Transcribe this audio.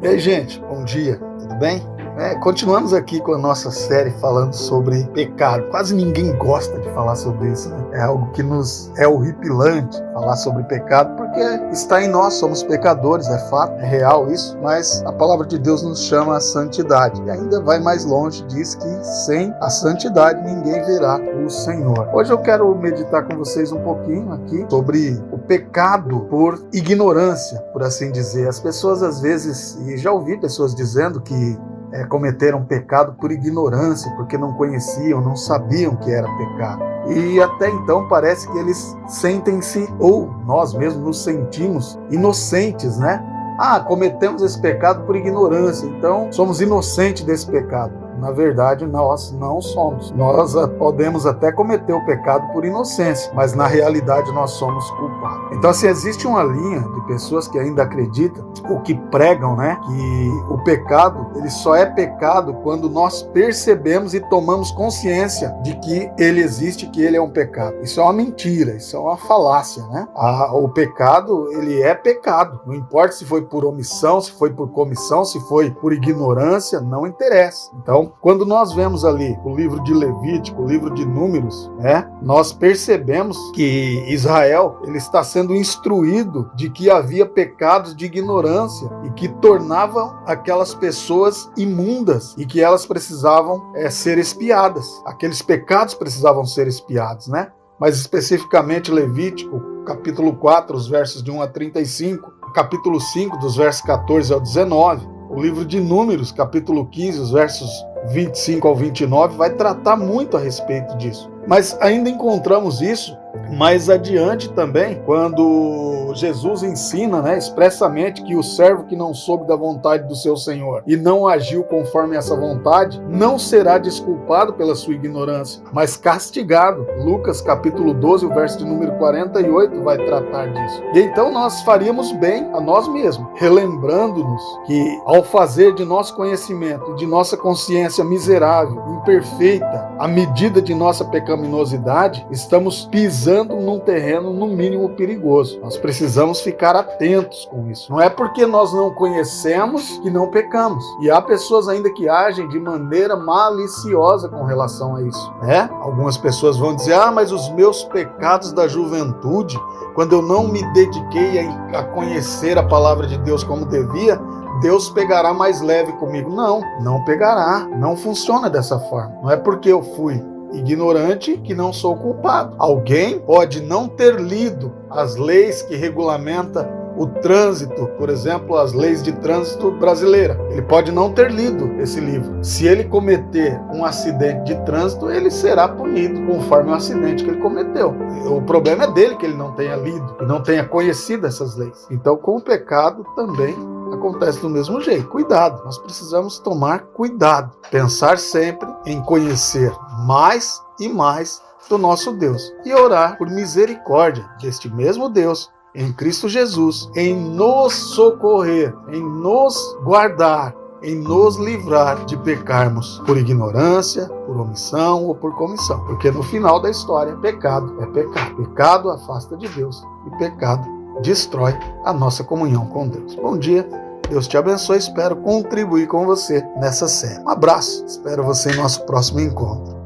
E aí, gente, bom dia, tudo bem? Continuamos aqui com a nossa série falando sobre pecado. Quase ninguém gosta de falar sobre isso, né? É algo que nos é horripilante falar sobre pecado, porque está em nós, somos pecadores, é fato, é real isso, mas a palavra de Deus nos chama à santidade. E ainda vai mais longe, diz que sem a santidade ninguém verá o Senhor. Hoje eu quero meditar com vocês um pouquinho aqui sobre o pecado por ignorância, por assim dizer. As pessoas às vezes, e já ouvi pessoas dizendo que cometeram pecado por ignorância, porque não conheciam, não sabiam que era pecado. E até então parece que eles sentem-se, ou nós mesmos nos sentimos inocentes, né? Cometemos esse pecado por ignorância, então somos inocentes desse pecado. Na verdade, nós não somos. Nós podemos até cometer o pecado por inocência, mas na realidade nós somos culpados. Então, assim, existe uma linha de pessoas que ainda acreditam, ou que pregam, né, que o pecado, ele só é pecado quando nós percebemos e tomamos consciência de que ele existe, que ele é um pecado. Isso é uma mentira, isso é uma falácia, né? O pecado, ele é pecado. Não importa se foi por omissão, se foi por comissão, se foi por ignorância, não interessa. Então, quando nós vemos ali o livro de Levítico, o livro de Números, nós percebemos que Israel ele está sendo instruído de que havia pecados de ignorância e que tornavam aquelas pessoas imundas e que elas precisavam ser expiadas. Aqueles pecados precisavam ser expiados, né? Mas especificamente Levítico, capítulo 4, os versos de 1 a 35, capítulo 5, dos versos 14 ao 19, o livro de Números, capítulo 15, os versos 25 ao 29, vai tratar muito a respeito disso. Mas ainda encontramos isso mais adiante também, quando Jesus ensina, né, expressamente que o servo que não soube da vontade do seu Senhor e não agiu conforme essa vontade, não será desculpado pela sua ignorância, mas castigado. Lucas capítulo 12, o verso de número 48 vai tratar disso. E então nós faríamos bem a nós mesmos, relembrando-nos que ao fazer de nosso conhecimento e de nossa consciência miserável, imperfeita, à medida de nossa pecaminosidade, estamos pisando num terreno no mínimo perigoso. Nós precisamos ficar atentos com isso. Não é porque nós não conhecemos que não pecamos. E há pessoas ainda que agem de maneira maliciosa com relação a isso, né? Algumas pessoas vão dizer, mas os meus pecados da juventude, quando eu não me dediquei a conhecer a palavra de Deus como devia, Deus pegará mais leve comigo. Não pegará. Não funciona dessa forma. Não é porque eu fui ignorante que não sou culpado. Alguém pode não ter lido as leis que regulamentam o trânsito, por exemplo, as leis de trânsito brasileira. Ele pode não ter lido esse livro. Se ele cometer um acidente de trânsito, ele será punido conforme o acidente que ele cometeu. O problema é dele que ele não tenha lido e não tenha conhecido essas leis. Então, com o pecado também acontece do mesmo jeito. Cuidado, nós precisamos tomar cuidado. Pensar sempre em conhecer mais e mais do nosso Deus e orar por misericórdia deste mesmo Deus em Cristo Jesus, em nos socorrer, em nos guardar, em nos livrar de pecarmos por ignorância, por omissão ou por comissão. Porque no final da história, pecado é pecado. Pecado afasta de Deus e pecado destrói a nossa comunhão com Deus. Bom dia, Deus te abençoe, espero contribuir com você nessa série. Um abraço, espero você em nosso próximo encontro.